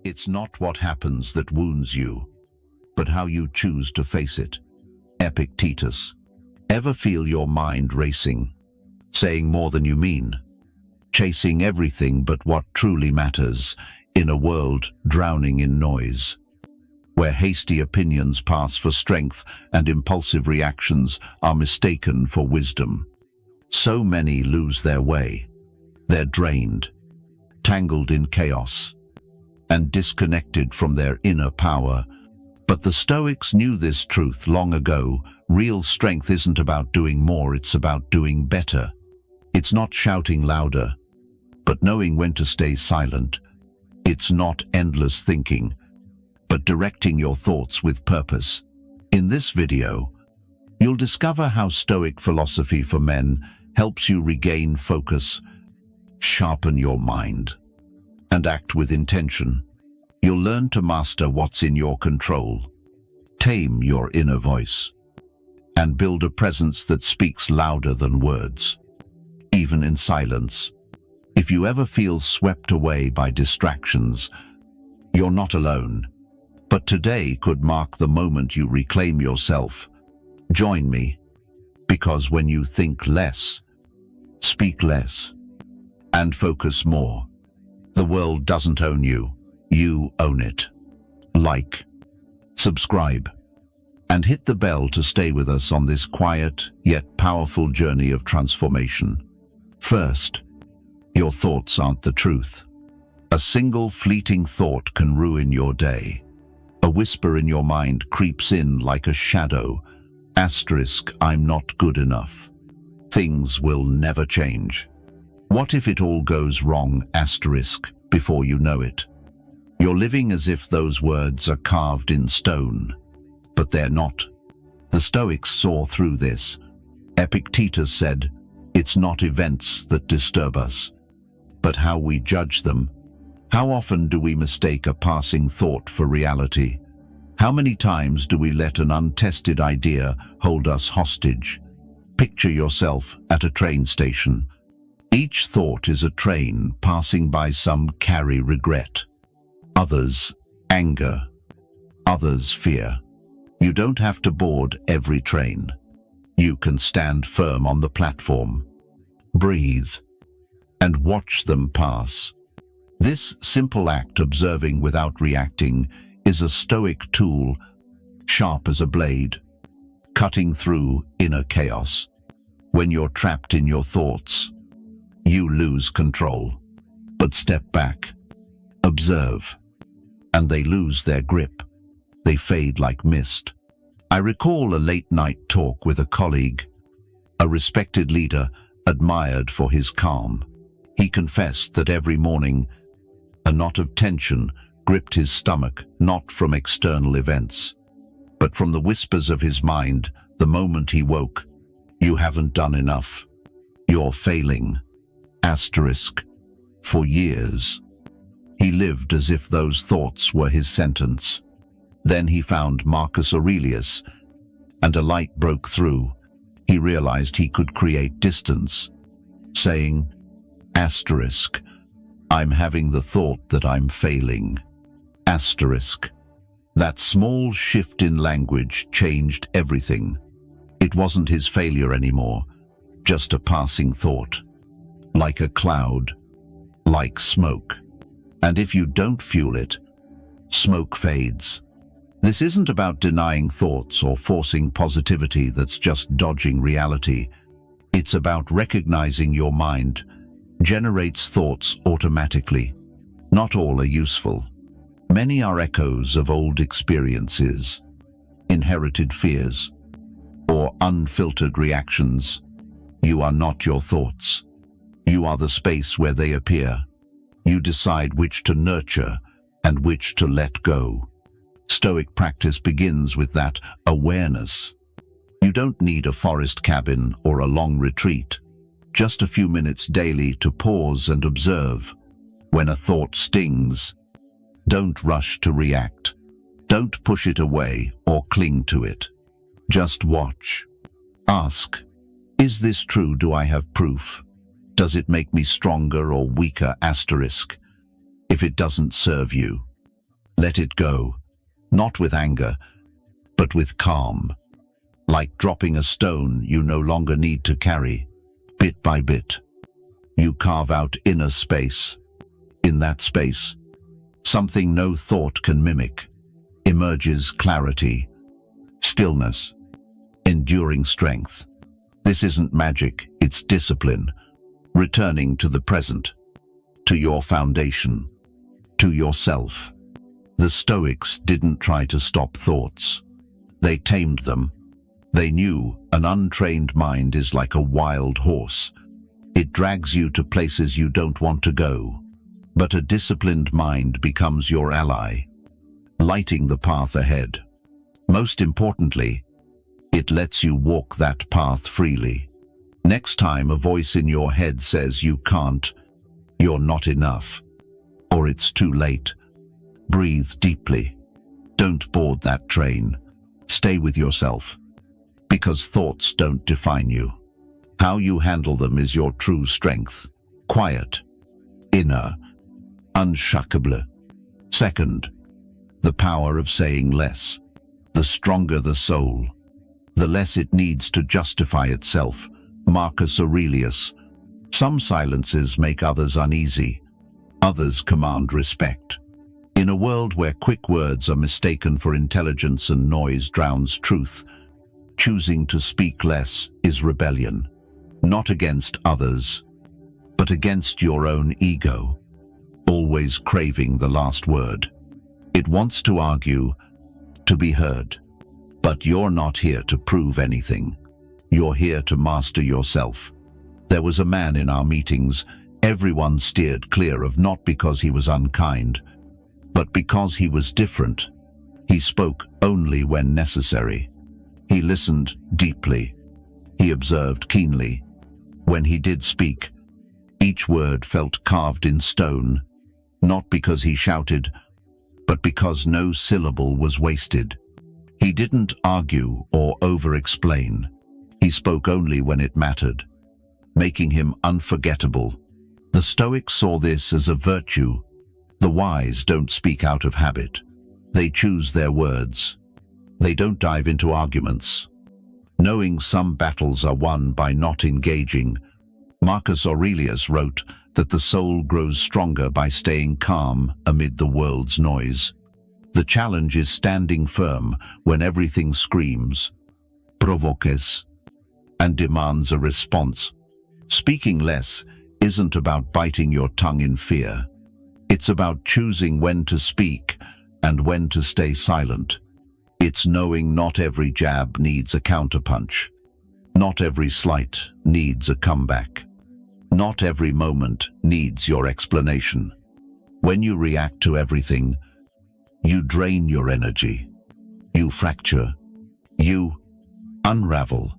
It's not what happens that wounds you, but how you choose to face it. Epictetus. Ever feel your mind racing, saying more than you mean, chasing everything but what truly matters, in a world drowning in noise, where hasty opinions pass for strength and impulsive reactions are mistaken for wisdom? So many lose their way. They're drained, tangled in chaos, and disconnected from their inner power. But the Stoics knew this truth long ago. Real strength isn't about doing more, it's about doing better. It's not shouting louder, but knowing when to stay silent. It's not endless thinking, but directing your thoughts with purpose. In this video, you'll discover how Stoic philosophy for men helps you regain focus, sharpen your mind, and act with intention. You'll learn to master what's in your control, tame your inner voice, and build a presence that speaks louder than words, even in silence. If you ever feel swept away by distractions, you're not alone. But today could mark the moment you reclaim yourself. Join me, because when you think less, speak less, and focus more, the world doesn't own you. You own it. Like, subscribe, and hit the bell to stay with us on this quiet yet powerful journey of transformation. First, your thoughts aren't the truth. A single fleeting thought can ruin your day. A whisper in your mind creeps in like a shadow. Asterisk, I'm not good enough. Things will never change. What if it all goes wrong? Asterisk, before you know it. You're living as if those words are carved in stone, but they're not. The Stoics saw through this. Epictetus said, "It's not events that disturb us, but how we judge them." How often do we mistake a passing thought for reality? How many times do we let an untested idea hold us hostage? Picture yourself at a train station. Each thought is a train passing by. Some carry regret, others anger, others fear. You don't have to board every train. You can stand firm on the platform, breathe, and watch them pass. This simple act, observing without reacting, is a Stoic tool, sharp as a blade, cutting through inner chaos. When you're trapped in your thoughts, you lose control. But step back, observe, and they lose their grip. They fade like mist. I recall a late-night talk with a colleague, a respected leader admired for his calm. He confessed that every morning a knot of tension gripped his stomach, not from external events, but from the whispers of his mind. The moment he woke, "You haven't done enough. You're failing." Asterisk. For years, he lived as if those thoughts were his sentence. Then he found Marcus Aurelius, and a light broke through. He realized he could create distance, saying, asterisk, "I'm having the thought that I'm failing." Asterisk. That small shift in language changed everything. It wasn't his failure anymore, just a passing thought. Like a cloud, like smoke. And if you don't fuel it, smoke fades. This isn't about denying thoughts or forcing positivity that's just dodging reality. It's about recognizing your mind generates thoughts automatically. Not all are useful. Many are echoes of old experiences, inherited fears, or unfiltered reactions. You are not your thoughts. You are the space where they appear. You decide which to nurture and which to let go. Stoic practice begins with that awareness. You don't need a forest cabin or a long retreat. Just a few minutes daily to pause and observe. When a thought stings, don't rush to react. Don't push it away or cling to it. Just watch. Ask, is this true? Do I have proof? Does it make me stronger or weaker? Asterisk. If it doesn't serve you, Let it go, not with anger, but with calm. Like dropping a stone you no longer need to carry. Bit by bit, you carve out inner space. In that space, something no thought can mimic, emerges clarity, stillness, enduring strength. This isn't magic, it's discipline, returning to the present, to your foundation, to yourself. The Stoics didn't try to stop thoughts. They tamed them. They knew an untrained mind is like a wild horse. It drags you to places you don't want to go. But a disciplined mind becomes your ally, lighting the path ahead. Most importantly, it lets you walk that path freely. Next time a voice in your head says you can't, you're not enough, or it's too late, breathe deeply. Don't board that train. Stay with yourself. Because thoughts don't define you. How you handle them is your true strength. Quiet, inner, unshackable. Second, the power of saying less. The stronger the soul, the less it needs to justify itself. Marcus Aurelius. Some silences make others uneasy. Others command respect. In a world where quick words are mistaken for intelligence and noise drowns truth, choosing to speak less is rebellion. Not against others, but against your own ego, always craving the last word. It wants to argue, to be heard. But you're not here to prove anything. You're here to master yourself. There was a man in our meetings everyone steered clear of, not because he was unkind, but because he was different. He spoke only when necessary. He listened deeply. He observed keenly. When he did speak, each word felt carved in stone, not because he shouted, but because no syllable was wasted. He didn't argue or over-explain. He spoke only when it mattered, making him unforgettable. The Stoics saw this as a virtue. The wise don't speak out of habit. They choose their words. They don't dive into arguments, knowing some battles are won by not engaging. Marcus Aurelius wrote that the soul grows stronger by staying calm amid the world's noise. The challenge is standing firm when everything screams, provokes, and demands a response. Speaking less isn't about biting your tongue in fear. It's about choosing when to speak and when to stay silent. It's knowing not every jab needs a counterpunch. Not every slight needs a comeback. Not every moment needs your explanation. When you react to everything, you drain your energy. You fracture. You unravel.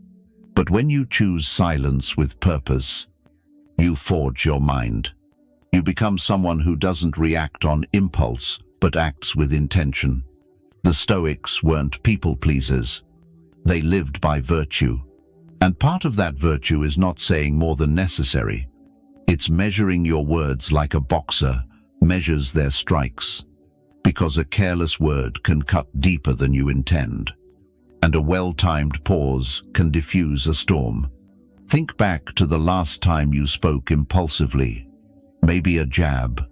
But when you choose silence with purpose, you forge your mind. You become someone who doesn't react on impulse, but acts with intention. The Stoics weren't people pleasers. They lived by virtue. And part of that virtue is not saying more than necessary. It's measuring your words like a boxer measures their strikes. Because a careless word can cut deeper than you intend. And a well-timed pause can diffuse a storm. Think back to the last time you spoke impulsively. Maybe a jab,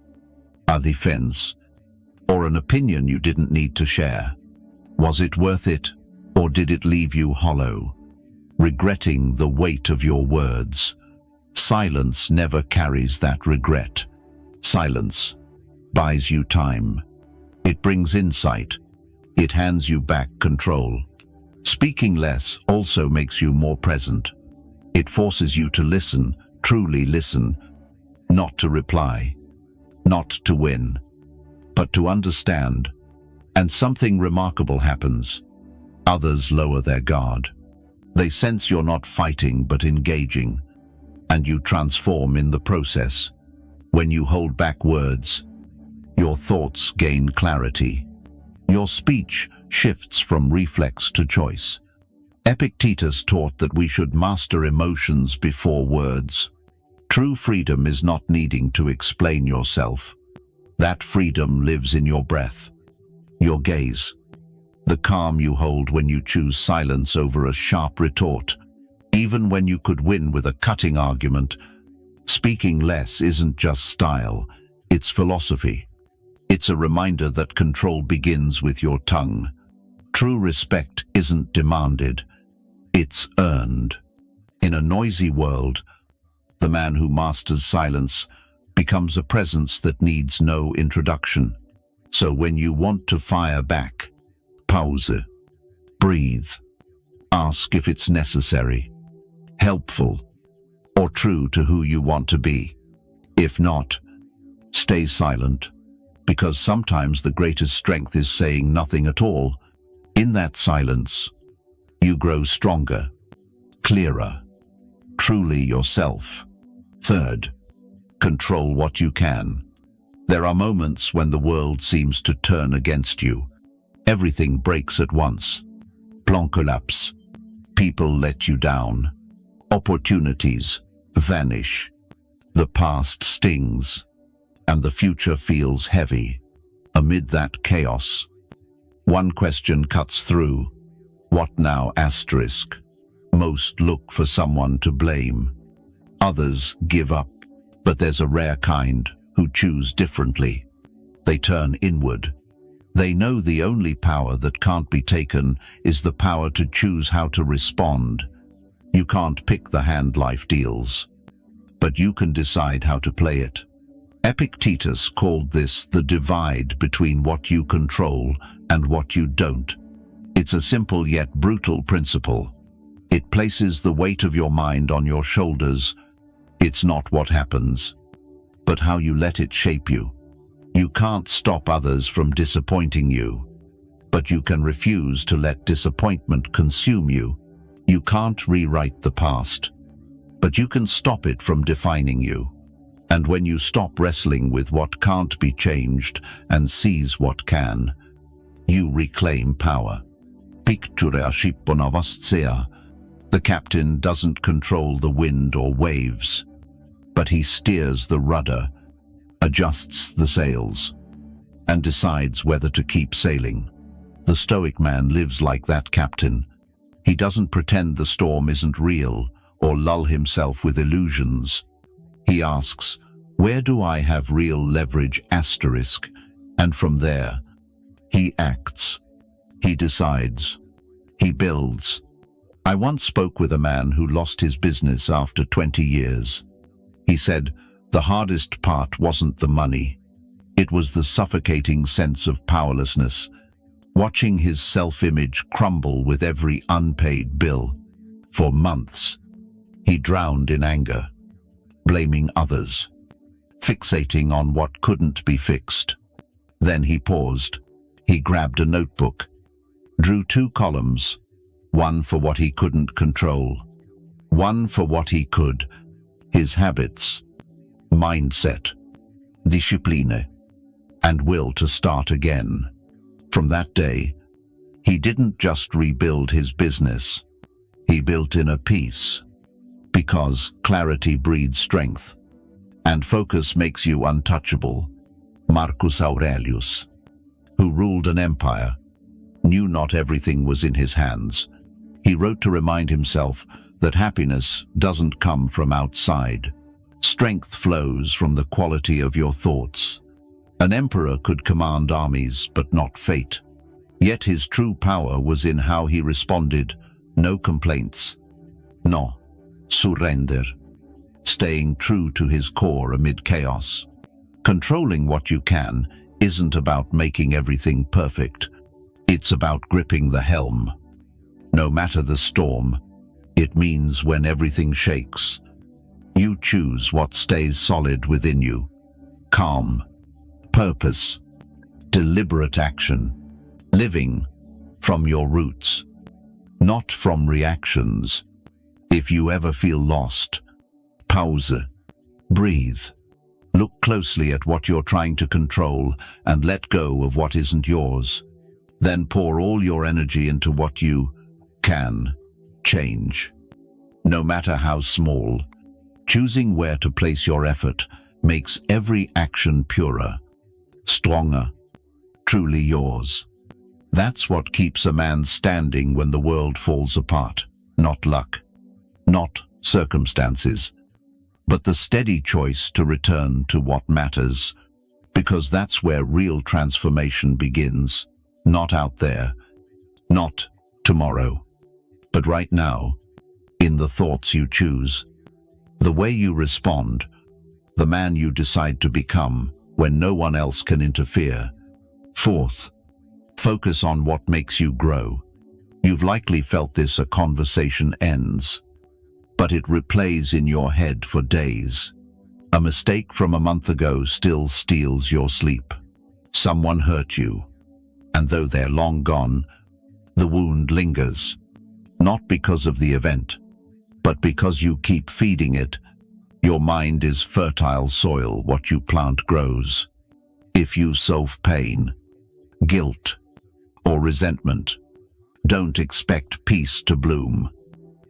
a defense, or an opinion you didn't need to share. Was it worth it, or did it leave you hollow, regretting the weight of your words? Silence never carries that regret. Silence buys you time. It brings insight. It hands you back control. Speaking less also makes you more present. It forces you to listen, truly listen, not to reply, not to win, but to understand. And something remarkable happens. Others lower their guard. They sense you're not fighting but engaging, and you transform in the process. When you hold back words, your thoughts gain clarity. Your speech shifts from reflex to choice. Epictetus taught that we should master emotions before words. True freedom is not needing to explain yourself. That freedom lives in your breath. Your gaze. The calm you hold when you choose silence over a sharp retort. Even when you could win with a cutting argument, speaking less isn't just style, it's philosophy. It's a reminder that control begins with your tongue. True respect isn't demanded, it's earned. In a noisy world, the man who masters silence becomes a presence that needs no introduction. So when you want to fire back, pause, breathe, ask if it's necessary, helpful, or true to who you want to be. If not, stay silent, because sometimes the greatest strength is saying nothing at all. In that silence, you grow stronger, clearer, truly yourself. Third, control what you can. There are moments when the world seems to turn against you. Everything breaks at once. Plan collapse. People let you down. Opportunities vanish. The past stings, and the future feels heavy. Amid that chaos, one question cuts through. What now? Most look for someone to blame. Others give up, but there's a rare kind who choose differently. They turn inward. They know the only power that can't be taken is the power to choose how to respond. You can't pick the hand life deals, but you can decide how to play it. Epictetus called this the divide between what you control and what you don't. It's a simple yet brutal principle. It places the weight of your mind on your shoulders. It's not what happens, but how you let it shape you. You can't stop others from disappointing you, but you can refuse to let disappointment consume you. You can't rewrite the past, but you can stop it from defining you. And when you stop wrestling with what can't be changed and seize what can, you reclaim power. Picture shipon av astsea. The captain doesn't control the wind or waves, but he steers the rudder, adjusts the sails, and decides whether to keep sailing. The Stoic man lives like that captain. He doesn't pretend the storm isn't real or lull himself with illusions. He asks, where do I have real leverage? And from there, he acts. He decides. He builds. I once spoke with a man who lost his business after 20 years. He said, the hardest part wasn't the money. It was the suffocating sense of powerlessness, watching his self-image crumble with every unpaid bill. For months, he drowned in anger, blaming others, fixating on what couldn't be fixed. Then he paused. He grabbed a notebook, drew 2 columns, one for what he couldn't control, one for what he could, his habits, mindset, discipline, and will to start again. From that day, he didn't just rebuild his business, he built inner peace, because clarity breeds strength, and focus makes you untouchable. Marcus Aurelius, who ruled an empire, knew not everything was in his hands. He wrote to remind himself that happiness doesn't come from outside. Strength flows from the quality of your thoughts. An emperor could command armies, but not fate. Yet his true power was in how he responded. No complaints. No surrender. Staying true to his core amid chaos. Controlling what you can isn't about making everything perfect. It's about gripping the helm. No matter the storm, it means when everything shakes, you choose what stays solid within you. Calm, purpose, deliberate action, living from your roots, not from reactions. If you ever feel lost, pause, breathe, look closely at what you're trying to control and let go of what isn't yours. Then pour all your energy into what you can change. No matter how small, choosing where to place your effort makes every action purer, stronger, truly yours. That's what keeps a man standing when the world falls apart. Not luck, not circumstances, but the steady choice to return to what matters, because that's where real transformation begins. Not out there, not tomorrow, but right now, in the thoughts you choose, the way you respond, the man you decide to become when no one else can interfere. Fourth, focus on what makes you grow. You've likely felt this: a conversation ends, but it replays in your head for days. A mistake from a month ago still steals your sleep. Someone hurt you, and though they're long gone, the wound lingers, not because of the event, but because you keep feeding it. Your mind is fertile soil. What you plant grows. If you sow pain, guilt, or resentment, don't expect peace to bloom.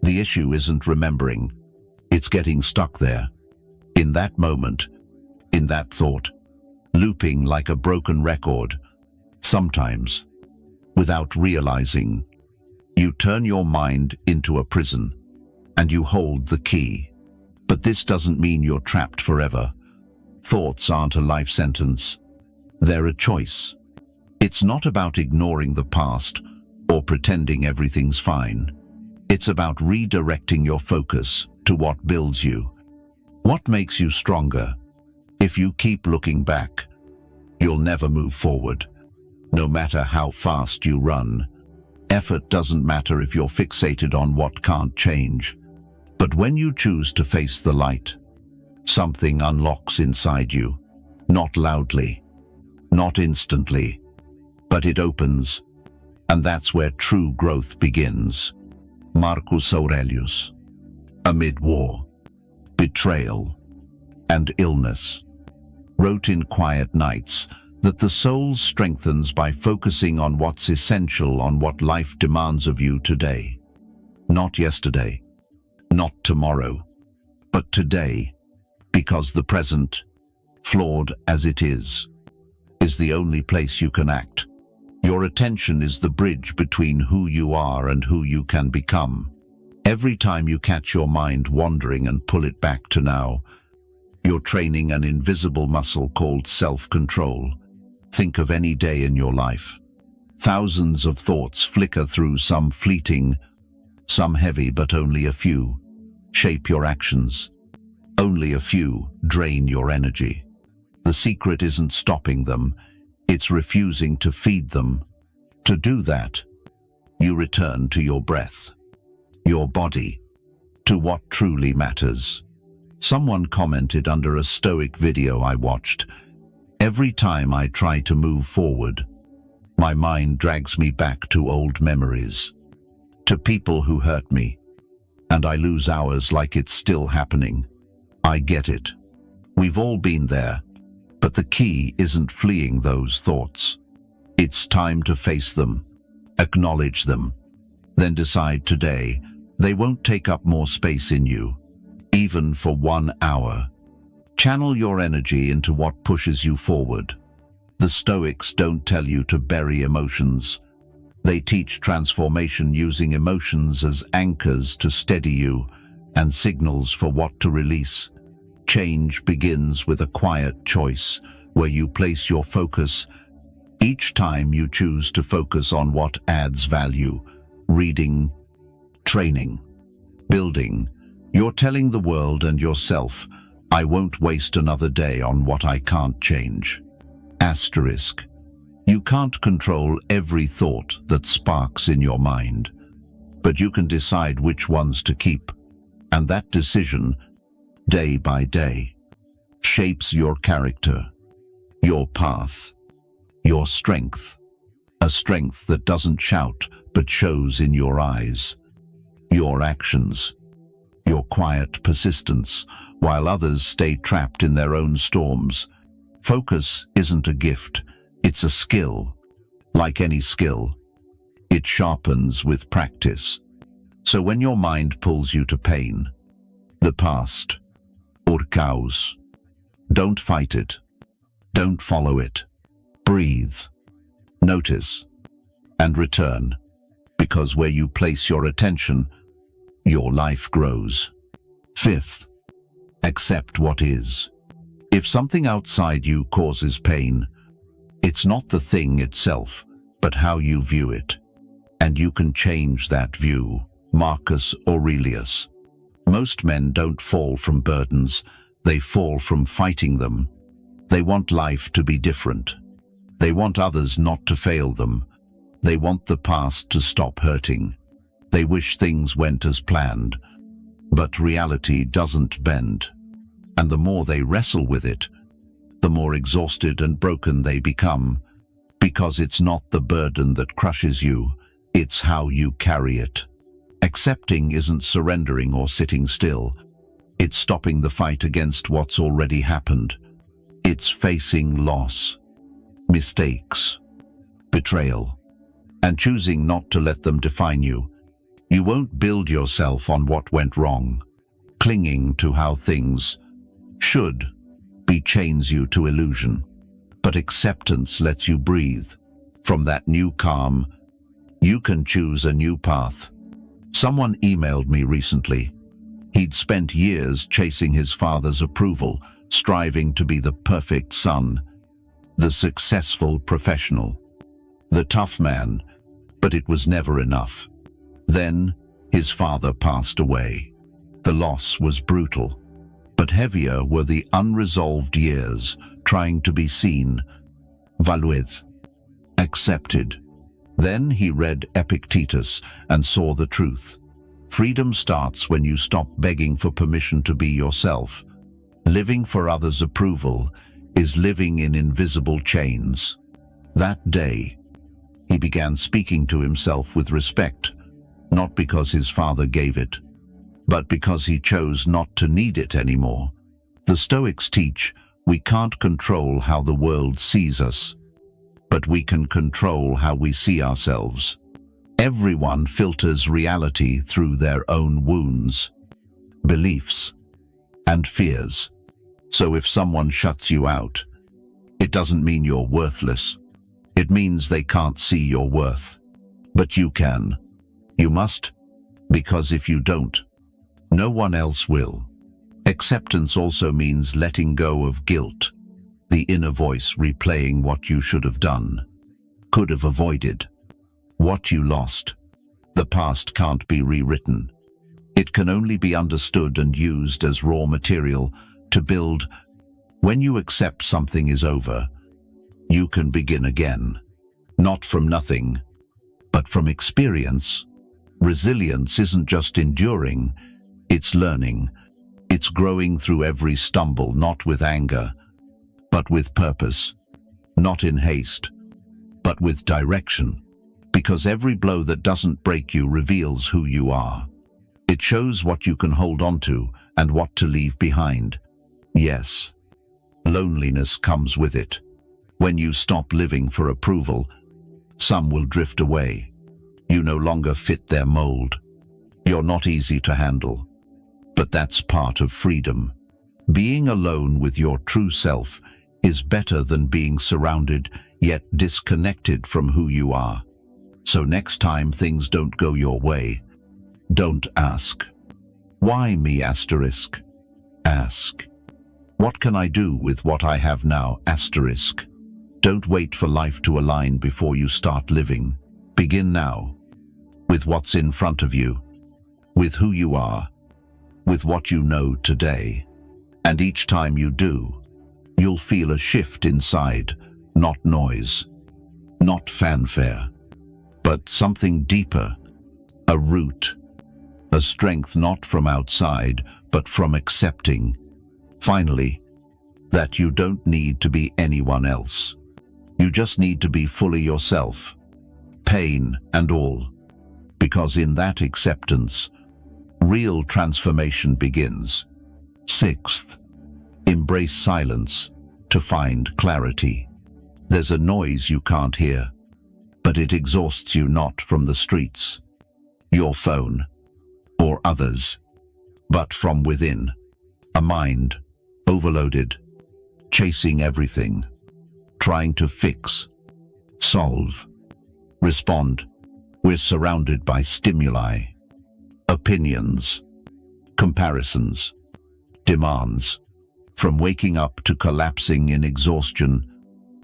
The issue isn't remembering, it's getting stuck there, in that moment, in that thought, looping like a broken record. Sometimes, without realizing, you turn your mind into a prison, and you hold the key. But this doesn't mean you're trapped forever. Thoughts aren't a life sentence. They're a choice. It's not about ignoring the past or pretending everything's fine. It's about redirecting your focus to what builds you, what makes you stronger. If you keep looking back, you'll never move forward, no matter how fast you run. Effort doesn't matter if you're fixated on what can't change. But when you choose to face the light, something unlocks inside you, not loudly, not instantly, but it opens, and that's where true growth begins. Marcus Aurelius, amid war, betrayal, and illness, wrote in quiet nights that the soul strengthens by focusing on what's essential, on what life demands of you today. Not yesterday, not tomorrow, but today, because the present, flawed as it is the only place you can act. Your attention is the bridge between who you are and who you can become. Every time you catch your mind wandering and pull it back to now, you're training an invisible muscle called self-control. Think of any day in your life. Thousands of thoughts flicker through, some fleeting, some heavy, but only a few shape your actions. Only a few drain your energy. The secret isn't stopping them, it's refusing to feed them. To do that, you return to your breath, your body, to what truly matters. Someone commented under a Stoic video I watched, "Every time I try to move forward, my mind drags me back to old memories, to people who hurt me, and I lose hours like it's still happening." I get it. We've all been there, but the key isn't fleeing those thoughts. It's time to face them, acknowledge them, then decide today they won't take up more space in you, even for 1 hour. Channel your energy into what pushes you forward. The Stoics don't tell you to bury emotions. They teach transformation, using emotions as anchors to steady you and signals for what to release. Change begins with a quiet choice where you place your focus. Each time you choose to focus on what adds value, reading, training, building, you're telling the world and yourself, I won't waste another day on what I can't change. Asterisk. You can't control every thought that sparks in your mind, but you can decide which ones to keep. And that decision, day by day, shapes your character, your path, your strength. A strength that doesn't shout but shows in your eyes, your actions, your quiet persistence, while others stay trapped in their own storms. Focus isn't a gift, it's a skill. Like any skill, it sharpens with practice. So when your mind pulls you to pain, the past, or chaos, don't fight it. Don't follow it. Breathe. Notice. and return, because where you place your attention, your life grows. Fifth, accept what is. If something outside you causes pain, it's not the thing itself, but how you view it. And you can change that view. Marcus Aurelius. Most men don't fall from burdens, they fall from fighting them. They want life to be different. They want others not to fail them. They want the past to stop hurting. They wish things went as planned. But reality doesn't bend. And the more they wrestle with it, the more exhausted and broken they become, because it's not the burden that crushes you, it's how you carry it. Accepting isn't surrendering or sitting still. It's stopping the fight against what's already happened. It's facing loss, mistakes, betrayal, and choosing not to let them define you. You won't build yourself on what went wrong. Clinging to how things should be chains you to illusion. But acceptance lets you breathe. From that new calm, you can choose a new path. Someone emailed me recently. He'd spent years chasing his father's approval, striving to be the perfect son, the successful professional, the tough man, but it was never enough. Then his father passed away. The loss was brutal, but heavier were the unresolved years trying to be seen, valued, accepted. Then he read Epictetus and saw the truth. Freedom starts when you stop begging for permission to be yourself. Living for others' approval is living in invisible chains. That day, he began speaking to himself with respect, not because his father gave it, but because he chose not to need it anymore. The Stoics teach we can't control how the world sees us, but we can control how we see ourselves. Everyone filters reality through their own wounds, beliefs, and fears. So if someone shuts you out, it doesn't mean you're worthless. It means they can't see your worth. But you can. You must, because if you don't, no one else will. Acceptance also means letting go of guilt, the inner voice replaying what you should have done, could have avoided, what you lost. The past can't be rewritten. It can only be understood and used as raw material to build. When you accept something is over, you can begin again. Not from nothing, but from experience. Resilience isn't just enduring, it's learning. It's growing through every stumble, not with anger, but with purpose. Not in haste, but with direction. Because every blow that doesn't break you reveals who you are. It shows what you can hold on to and what to leave behind. Yes, loneliness comes with it. When you stop living for approval, some will drift away. You no longer fit their mold. You're not easy to handle. But that's part of freedom. Being alone with your true self is better than being surrounded yet disconnected from who you are. So next time things don't go your way, don't ask, "Why me?" Asterisk. Ask, "What can I do with what I have now?" Asterisk. Don't wait for life to align before you start living. Begin now, with what's in front of you, with who you are, with what you know today. And each time you do, you'll feel a shift inside, not noise, not fanfare, but something deeper, a root, a strength not from outside, but from accepting, finally, that you don't need to be anyone else. You just need to be fully yourself, pain and all, because in that acceptance, real transformation begins. Sixth, embrace silence to find clarity. There's a noise you can't hear, but it exhausts you not from the streets, your phone, or others, but from within. A mind overloaded, chasing everything, trying to fix, solve, Respond. We're surrounded by stimuli, opinions, comparisons, demands. From waking up to collapsing in exhaustion,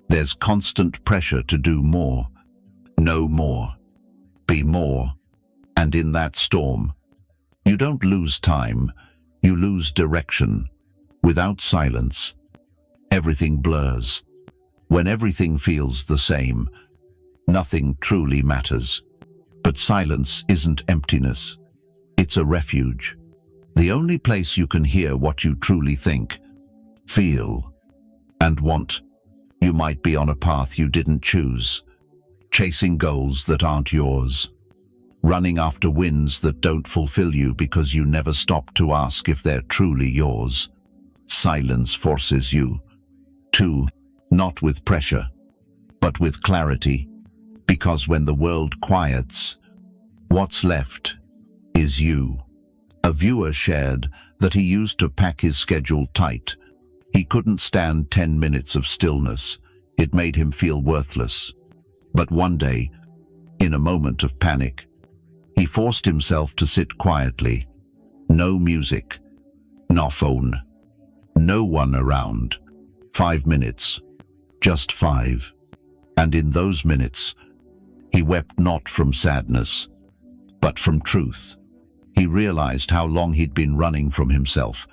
there's constant pressure to do more, know more, be more. And in that storm, you don't lose time, you lose direction. Without silence, everything blurs. When everything feels the same, nothing truly matters. But silence isn't emptiness. It's a refuge. The only place you can hear what you truly think, feel, and want. You might be on a path you didn't choose, chasing goals that aren't yours, running after wins that don't fulfill you because you never stop to ask if they're truly yours. Silence forces you to, not with pressure, but with clarity, because when the world quiets, what's left is you. A viewer shared that he used to pack his schedule tight. He couldn't stand 10 minutes of stillness. It made him feel worthless. But one day, in a moment of panic, he forced himself to sit quietly. No music, no phone, no one around. 5 minutes, just 5. And in those minutes, he wept not from sadness, but from truth. He realized how long he'd been running from himself,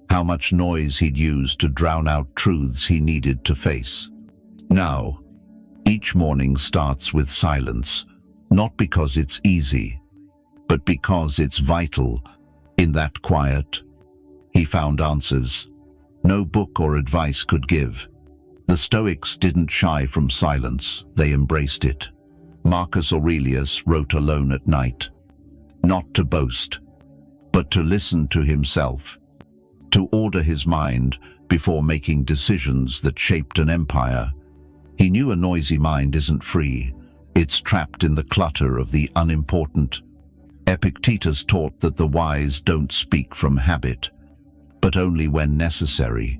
how much noise he'd used to drown out truths he needed to face. Now, each morning starts with silence, not because it's easy, but because it's vital. In that quiet, he found answers no book or advice could give. The Stoics didn't shy from silence, they embraced it. Marcus Aurelius wrote alone at night, not to boast, but to listen to himself, to order his mind before making decisions that shaped an empire. He knew a noisy mind isn't free, it's trapped in the clutter of the unimportant. Epictetus taught that the wise don't speak from habit, but only when necessary,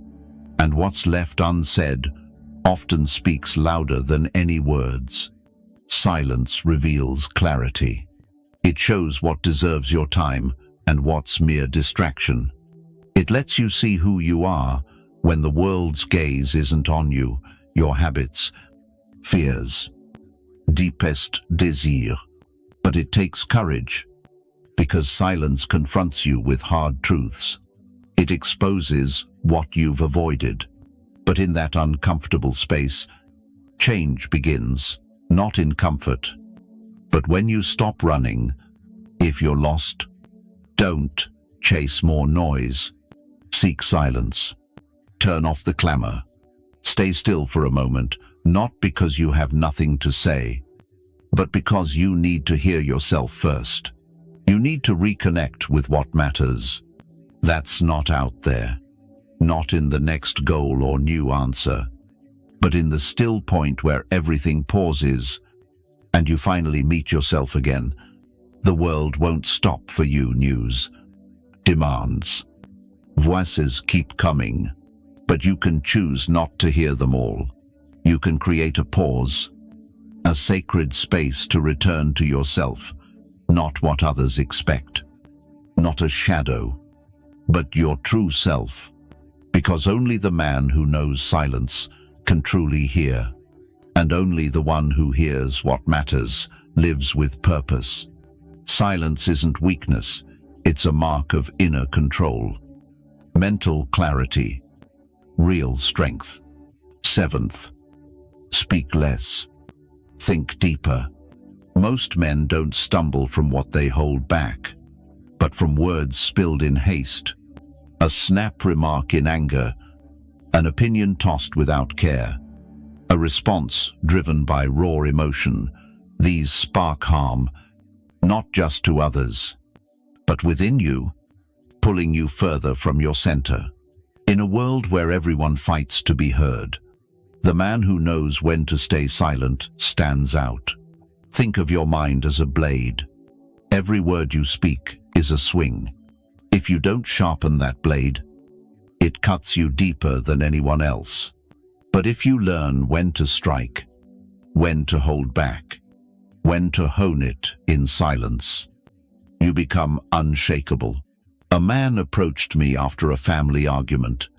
and what's left unsaid often speaks louder than any words. Silence reveals clarity. It shows what deserves your time and what's mere distraction. It lets you see who you are when the world's gaze isn't on you, your habits, fears, deepest desire. But it takes courage, because silence confronts you with hard truths. It exposes what you've avoided. But in that uncomfortable space, change begins, not in comfort. But when you stop running, if you're lost, don't chase more noise. Seek silence. Turn off the clamor. Stay still for a moment, not because you have nothing to say, but because you need to hear yourself first. You need to reconnect with what matters. That's not out there, not in the next goal or new answer, but in the still point where everything pauses and you finally meet yourself again. The world won't stop for you. News, demands, voices keep coming, but you can choose not to hear them all. You can create a pause, a sacred space to return to yourself, not what others expect, not a shadow, but your true self, because only the man who knows silence can truly hear, and only the one who hears what matters lives with purpose. Silence isn't weakness, it's a mark of inner control, mental clarity, real strength. 7th, speak less, think deeper. Most men don't stumble from what they hold back, but from words spilled in haste, a snap remark in anger, an opinion tossed without care, a response driven by raw emotion. These spark harm, not just to others, but within you, pulling you further from your center. In a world where everyone fights to be heard, the man who knows when to stay silent stands out. Think of your mind as a blade. Every word you speak is a swing. If you don't sharpen that blade, it cuts you deeper than anyone else. But if you learn when to strike, when to hold back, when to hone it in silence. You become unshakable. A man approached me after a family argument.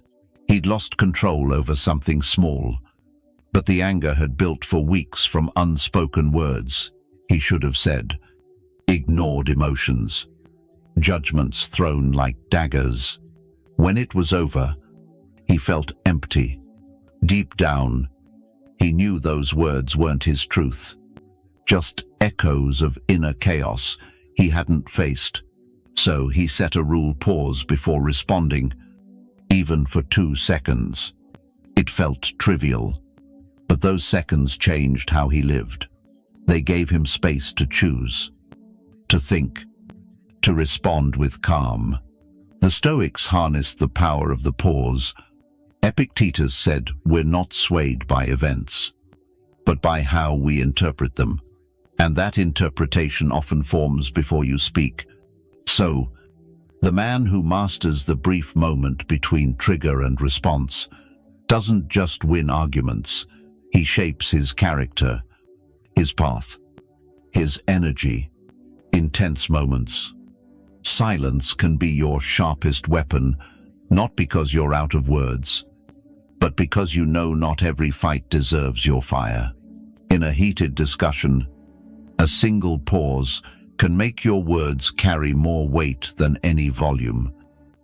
He'd lost control over something small, but the anger had built for weeks from unspoken words he should have said, ignored emotions, judgments thrown like daggers. When it was over, he felt empty. Deep down, he knew those words weren't his truth, just echoes of inner chaos he hadn't faced. So he set a rule: pause before responding, even for 2 seconds. It felt trivial, but those seconds changed how he lived. They gave him space to choose, to think, to respond with calm. The Stoics harnessed the power of the pause. Epictetus said, "We're not swayed by events, but by how we interpret them. And that interpretation often forms before you speak." So, the man who masters the brief moment between trigger and response doesn't just win arguments, he shapes his character, his path, his energy. Intense moments. Silence can be your sharpest weapon, not because you're out of words, but because you know not every fight deserves your fire. In a heated discussion, a single pause can make your words carry more weight than any volume.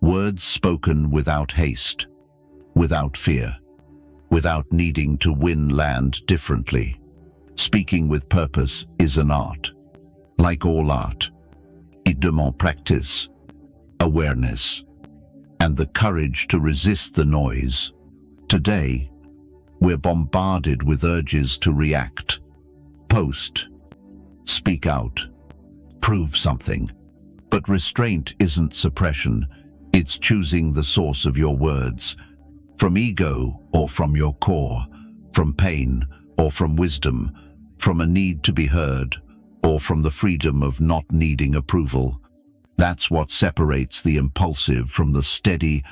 Words spoken without haste, without fear, without needing to win land differently. Speaking with purpose is an art. Like all art, it demands practice, awareness, and the courage to resist the noise. Today, we're bombarded with urges to react, post, speak out, prove something. But restraint isn't suppression, it's choosing the source of your words, from ego or from your core, from pain or from wisdom, from a need to be heard or from the freedom of not needing approval. That's what separates the impulsive from the steady.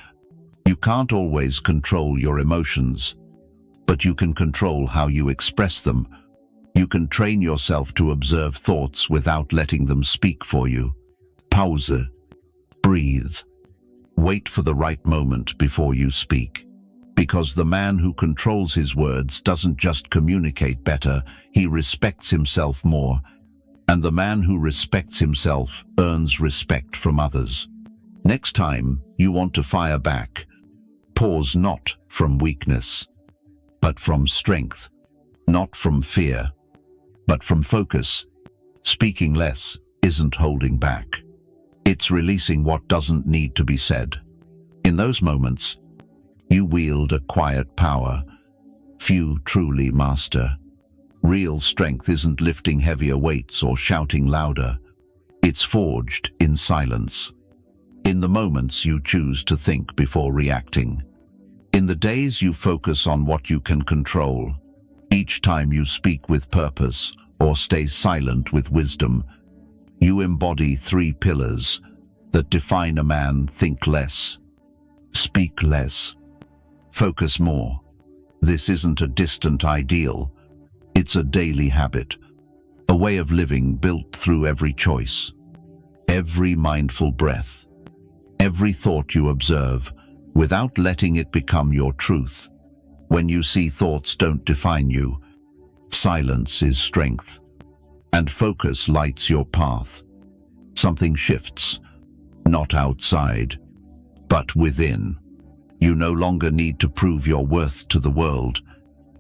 You can't always control your emotions, but you can control how you express them. You can train yourself to observe thoughts without letting them speak for you. Pause. Breathe. Wait for the right moment before you speak. Because the man who controls his words doesn't just communicate better, he respects himself more. And the man who respects himself earns respect from others. Next time you want to fire back, pause not from weakness, but from strength, not from fear, but from focus. Speaking less isn't holding back. It's releasing what doesn't need to be said. In those moments, you wield a quiet power few truly master. Real strength isn't lifting heavier weights or shouting louder. It's forged in silence. In the moments you choose to think before reacting. In the days you focus on what you can control. Each time you speak with purpose or stay silent with wisdom, you embody 3 pillars that define a man: think less, speak less, focus more. This isn't a distant ideal. It's a daily habit, a way of living built through every choice, every mindful breath, every thought you observe, without letting it become your truth. When you see thoughts don't define you, silence is strength, and focus lights your path. Something shifts, not outside, but within. You no longer need to prove your worth to the world.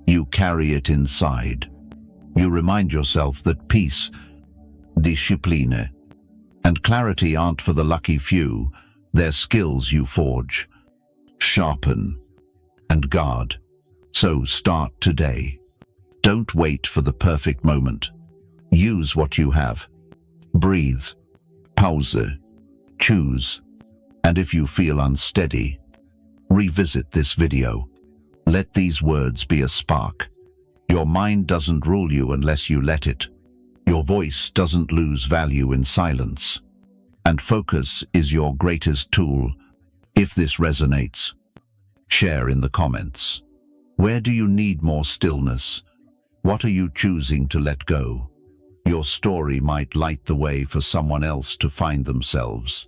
You carry it inside. You remind yourself that peace, discipline, and clarity aren't for the lucky few. They're skills you forge, sharpen, and guard. So start today. Don't wait for the perfect moment. Use what you have. Breathe, pause, choose, and if you feel unsteady, revisit this video. Let these words be a spark. Your mind doesn't rule you unless you let it. Your voice doesn't lose value in silence. And focus is your greatest tool. If this resonates, share in the comments. Where do you need more stillness? What are you choosing to let go? Your story might light the way for someone else to find themselves.